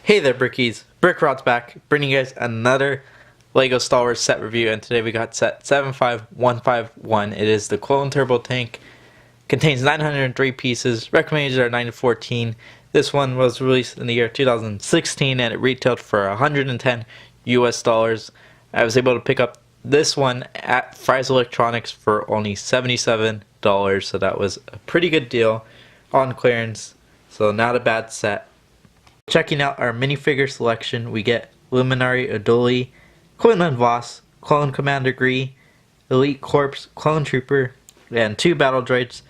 Hey there, Brickies. Brickrod's back, bringing you guys another LEGO Star Wars set review, and today we got set 75151. It is the Clone Turbo Tank. Contains 903 pieces. Recommended are 914. This one was released in the year 2016, and it retailed for 110 US dollars. I was able to pick up this one at Fry's Electronics for only $77, so that was a pretty good deal on clearance. So not a bad set. Checking out our minifigure selection, we get Luminary Unduli, Quinlan Vos, Clone Commander Gree, Elite Corps, Clone Trooper, and 2 battle droids.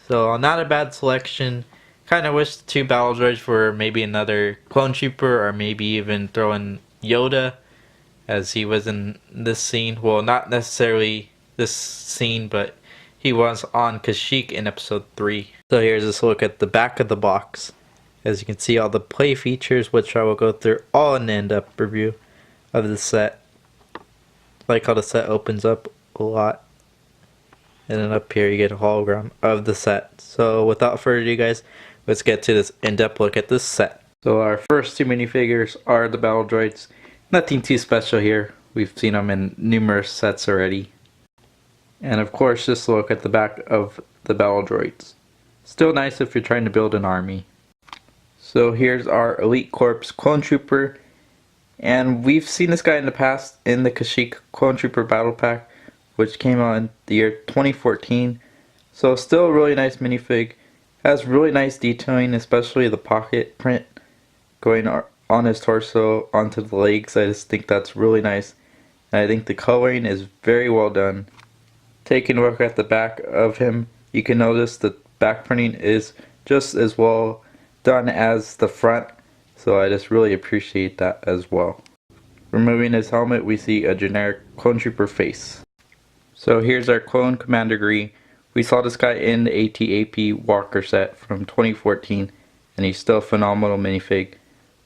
So not a bad selection. Kind of wish the 2 battle droids were maybe another Clone Trooper, or maybe even throw in Yoda, as he was in this scene. Well, not necessarily this scene, but he was on Kashyyyk in episode 3. So here's this look at the back of the box. As you can see, all the play features, which I will go through all in the in-depth review of the set. Like how the set opens up a lot. And then up here you get a hologram of the set. So without further ado, guys, let's get to this in-depth look at this set. So our first 2 minifigures are the battle droids. Nothing too special here. We've seen them in numerous sets already. And of course, just look at the back of the battle droids. Still nice if you're trying to build an army. So here's our Elite Corps Clone Trooper, and we've seen this guy in the past in the Kashyyyk Clone Trooper Battle Pack, which came out in the year 2014. So still a really nice minifig. Has really nice detailing, especially the pocket print going on his torso onto the legs. I just think that's really nice, and I think the coloring is very well done. Taking a look at the back of him, you can notice the back printing is just as well done as the front, so I just really appreciate that as well. Removing his helmet, we see a generic Clone Trooper face. So here's our Clone Commander Gree. We saw this guy in the AT-AP Walker set from 2014, and he's still a phenomenal minifig.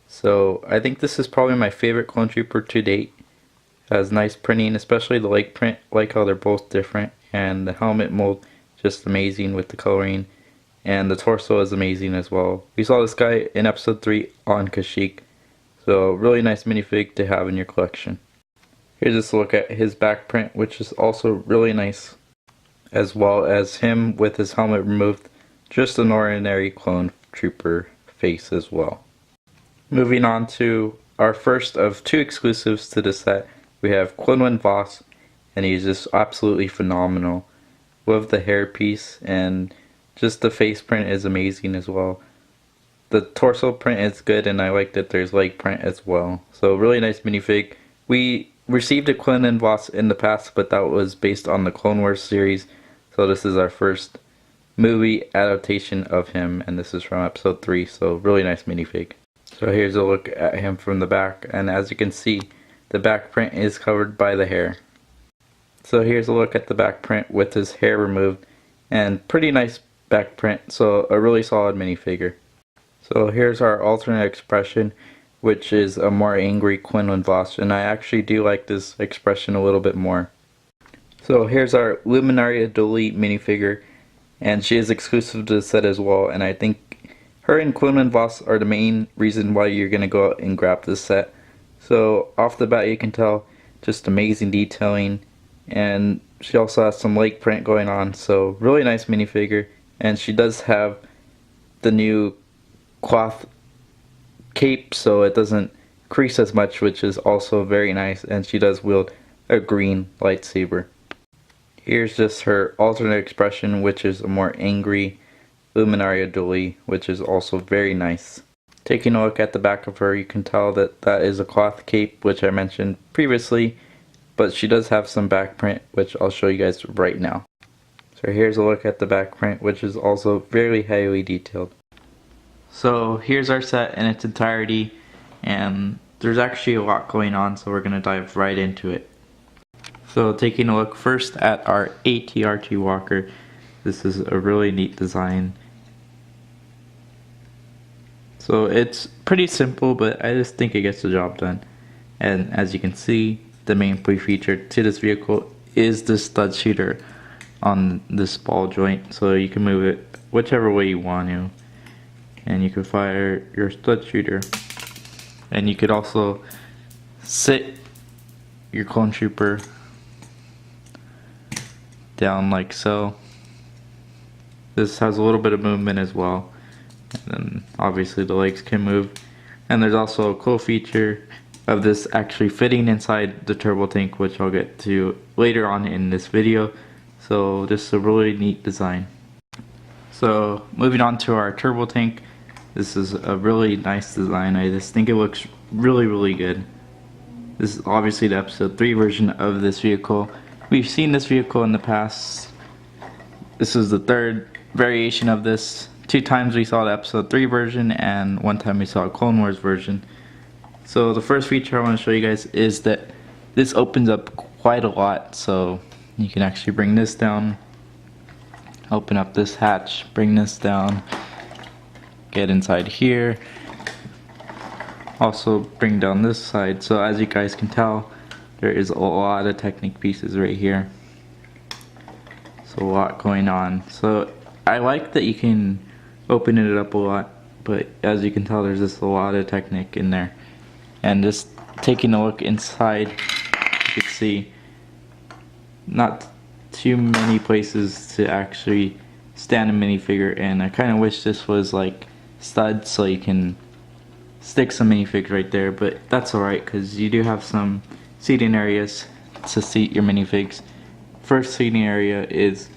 So I think this is probably my favorite Clone Trooper to date. Has nice printing, especially the leg print. Like how they're both different, and the helmet mold just amazing with the coloring. And the torso is amazing as well. We saw this guy in episode 3 on Kashyyyk. So really nice minifig to have in your collection. Here's just a look at his back print, which is also really nice. As well as him with his helmet removed. Just an ordinary Clone Trooper face as well. Moving on to our first of 2 exclusives to the set. We have Quinlan Vos, and he's just absolutely phenomenal. With the hairpiece, and just the face print is amazing as well. The torso print is good, and I like that there's leg print as well. So really nice minifig. We received a Quinlan Vos in the past, but that was based on the Clone Wars series. So this is our first movie adaptation of him, and this is from episode 3. So really nice minifig. So here's a look at him from the back, and as you can see, the back print is covered by the hair. So here's a look at the back print with his hair removed, and pretty nice back print, so a really solid minifigure. So here's our alternate expression, which is a more angry Quinlan Vos, and I actually do like this expression a little bit more. So here's our Luminary Unduli minifigure, and she is exclusive to the set as well, and I think her and Quinlan Vos are the main reason why you're going to go out and grab this set. So off the bat you can tell just amazing detailing, and she also has some leg print going on, so really nice minifigure. And she does have the new cloth cape, so it doesn't crease as much, which is also very nice, and she does wield a green lightsaber. Here's just her alternate expression, which is a more angry Luminary Unduli, which is also very nice. Taking a look at the back of her, you can tell that that is a cloth cape, which I mentioned previously, but she does have some back print, which I'll show you guys right now. So here's a look at the back print, which is also very highly detailed. So here's our set in its entirety, and there's actually a lot going on, so we're going to dive right into it. So taking a look first at our AT-RT Walker, this is a really neat design. So it's pretty simple, but I just think it gets the job done. And as you can see, the main play feature to this vehicle is the stud shooter on this ball joint, so you can move it whichever way you want to, and you can fire your stud shooter and you could also sit your clone trooper down like so. This has a little bit of movement as well, and then obviously the legs can move. And there's also a cool feature of this actually fitting inside the turbo tank, which I'll get to later on in this video. So this is a really neat design. So moving on to our turbo tank, this is a really nice design. I just think it looks really good. This is obviously the episode 3 version of this vehicle. We've seen this vehicle in the past. This is the 3rd variation of this. 2 times we saw the episode 3 version, and 1 time we saw a Clone Wars version. So the first feature I want to show you guys is that this opens up quite a lot. So you can actually bring this down, open up this hatch, bring this down, get inside here, also bring down this side. So as you guys can tell, there is a lot of Technic pieces right here. So a lot going on. So I like that you can open it up a lot, but as you can tell, there's just a lot of Technic in there. And just taking a look inside, you can see not too many places to actually stand a minifigure, and I kind of wish this was like studs so you can stick some minifigs right there, but that's alright because you do have some seating areas to seat your minifigs. First seating area is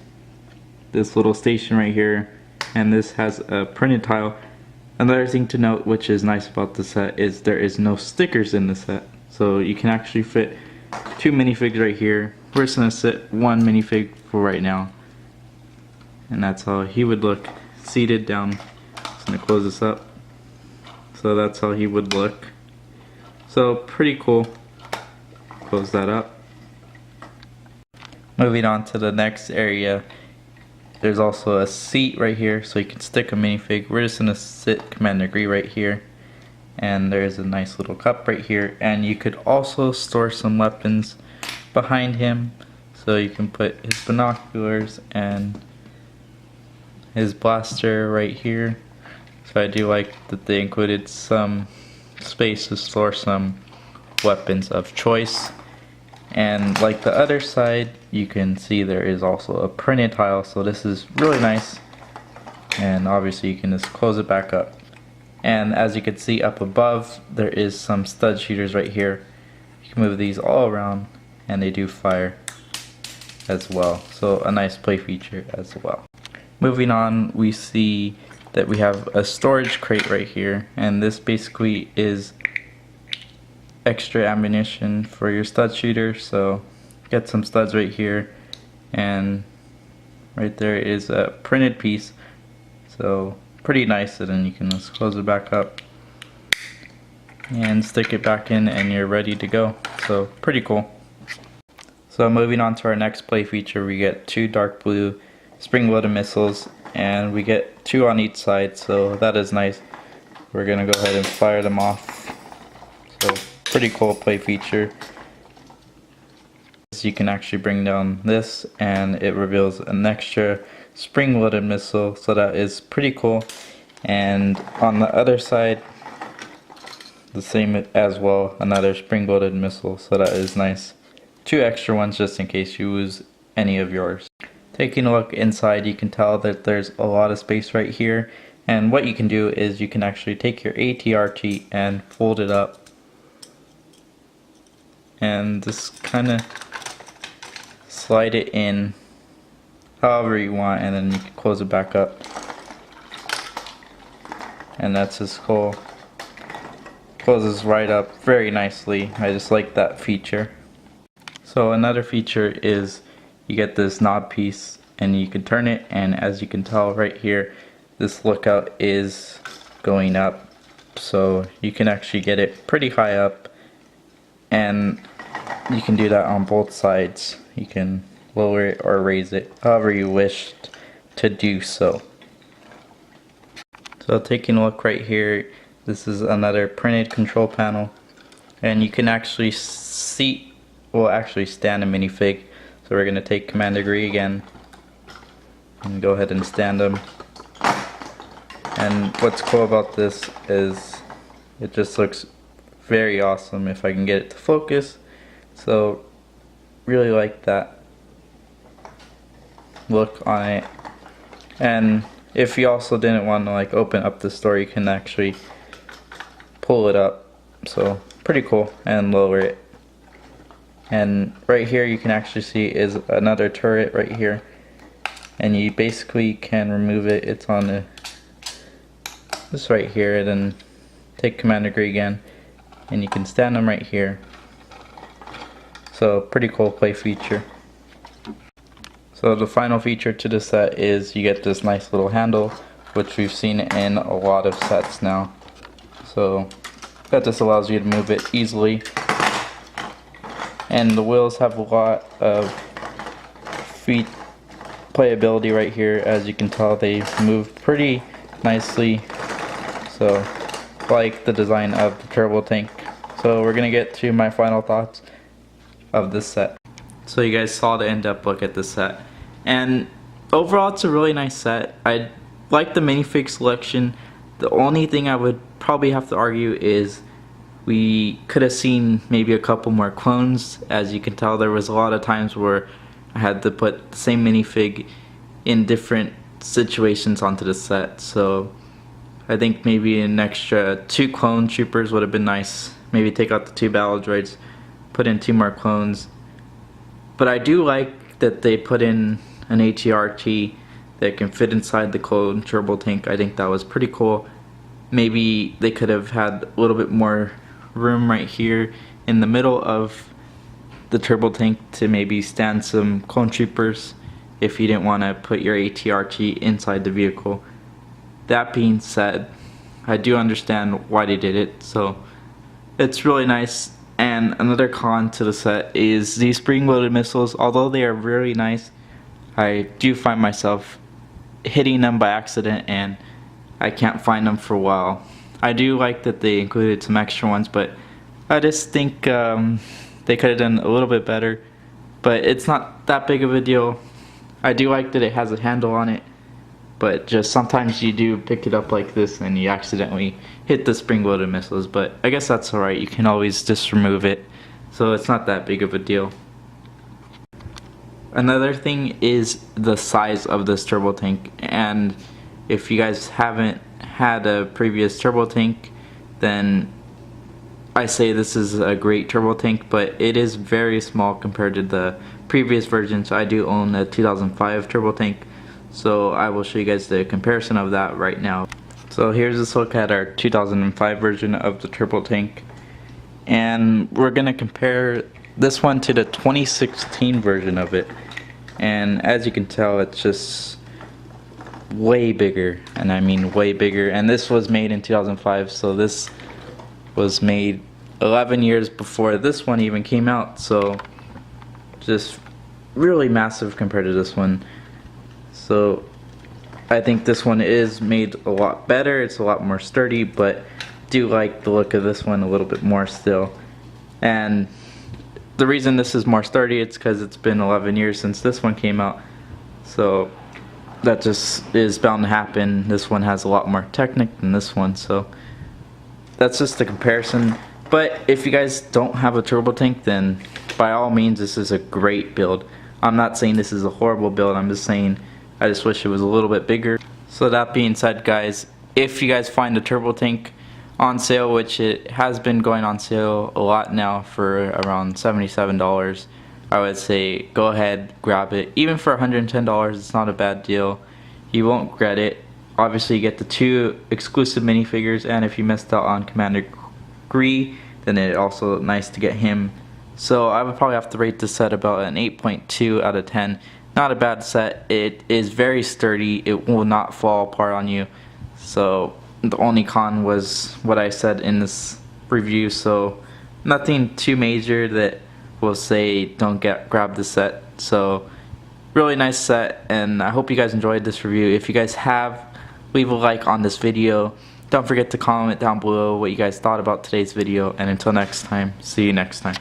this little station right here, and this has a printed tile. Another thing to note, which is nice about the set, is there is no stickers in the set, so you can actually fit 2 minifigs right here. We're just going to sit 1 minifig for right now, and that's how he would look seated down. Just going to close this up. So that's how he would look. So pretty cool. Close that up. Moving on to the next area, there's also a seat right here so you can stick a minifig. We're just going to sit Commander Gree right here, and there's a nice little cup right here, and you could also store some weapons behind him, so you can put his binoculars and his blaster right here. So I do like that they included some space to store some weapons of choice. And like the other side, you can see there is also a printed tile, so this is really nice. And obviously you can just close it back up. And as you can see up above, there is some stud shooters right here. You can move these all around, and they do fire as well. So a nice play feature as well. Moving on, we see that we have a storage crate right here, and this basically is extra ammunition for your stud shooter. So get some studs right here, and right there is a printed piece, so pretty nice. And then you can just close it back up and stick it back in, and you're ready to go. So pretty cool. So moving on to our next play feature, we get 2 dark blue spring-loaded missiles, and we get 2 on each side, so that is nice. We're gonna go ahead and fire them off. So pretty cool play feature. So you can actually bring down this, and it reveals an extra spring-loaded missile, so that is pretty cool. And on the other side, the same as well, another spring-loaded missile, so that is nice. 2 extra ones just in case you lose any of yours. Taking a look inside, you can tell that there's a lot of space right here, and what you can do is you can actually take your ATRT and fold it up and just kind of slide it in however you want, and then you can close it back up, and that's his skull. Closes right up very nicely. I just like that feature. So another feature is you get this knob piece, and you can turn it, and as you can tell right here, this lookout is going up, so you can actually get it pretty high up, and you can do that on both sides. You can lower it or raise it however you wish to do so. So taking a look right here, this is another printed control panel, and you can actually seat, well actually stand a minifig. So we're going to take Commander Gree again and go ahead and stand him. And what's cool about this is it just looks very awesome if I can get it to focus. So really like that look on it. And if you also didn't want to like open up the store, you can actually pull it up. So pretty cool, and lower it. And right here you can actually see is another turret right here, and you basically can remove it. It's on this right here, and then take command degree again, and you can stand them right here. So pretty cool play feature. So the final feature to the set is you get this nice little handle, which we've seen in a lot of sets now. So that just allows you to move it easily. And the wheels have a lot of feet playability right here. As you can tell, they move pretty nicely. So like the design of the turbo tank. So we're gonna get to my final thoughts of this set. So you guys saw the in-depth look at this set, and overall it's a really nice set. I like the minifig selection. The only thing I would probably have to argue is we could have seen maybe a couple more clones. As you can tell, there was a lot of times where I had to put the same minifig in different situations onto the set. So I think maybe an extra 2 clone troopers would have been nice. Maybe take out the 2 battle droids, put in 2 more clones. But I do like that they put in an ATRT that can fit inside the clone turbo tank. I think that was pretty cool. Maybe they could have had a little bit more room right here in the middle of the turbo tank to maybe stand some clone troopers if you didn't want to put your ATRT inside the vehicle. That being said, I do understand why they did it, so it's really nice. And another con to the set is these spring-loaded missiles. Although they are really nice, I do find myself hitting them by accident and I can't find them for a while. I do like that they included some extra ones, but I just think they could have done a little bit better. But it's not that big of a deal. I do like that it has a handle on it, but just sometimes you do pick it up like this and you accidentally hit the spring-loaded missiles. But I guess that's alright, you can always just remove it, so it's not that big of a deal. Another thing is the size of this turbo tank, and if you guys haven't had a previous turbo tank, then I say this is a great turbo tank, but it is very small compared to the previous versions. I do own a 2005 turbo tank, so I will show you guys the comparison of that right now. So here's this look at our 2005 version of the turbo tank, and we're gonna compare this one to the 2016 version of it. And as you can tell, it's just way bigger, and I mean way bigger. And this was made in 2005, so this was made 11 years before this one even came out, so just really massive compared to this one. So I think this one is made a lot better. It's a lot more sturdy, but do like the look of this one a little bit more still. And the reason this is more sturdy, it's because it's been 11 years since this one came out, so that just is bound to happen. This one has a lot more Technic than this one, so that's just the comparison. But if you guys don't have a turbo tank, then by all means this is a great build. I'm not saying this is a horrible build, I'm just saying I just wish it was a little bit bigger. So that being said, guys, if you guys find a turbo tank on sale, which it has been going on sale a lot now for around $77, I would say go ahead, grab it. Even for $110, it's not a bad deal. You won't regret it. Obviously you get the 2 exclusive minifigures, and if you missed out on Commander Gree, then it's also nice to get him. So I would probably have to rate this set about an 8.2 out of 10. Not a bad set. It is very sturdy. It will not fall apart on you. So the only con was what I said in this review, so nothing too major that will say don't grab the set. So really nice set, and I hope you guys enjoyed this review. If you guys have, leave a like on this video. Don't forget to comment down below what you guys thought about today's video, and until next time, see you next time.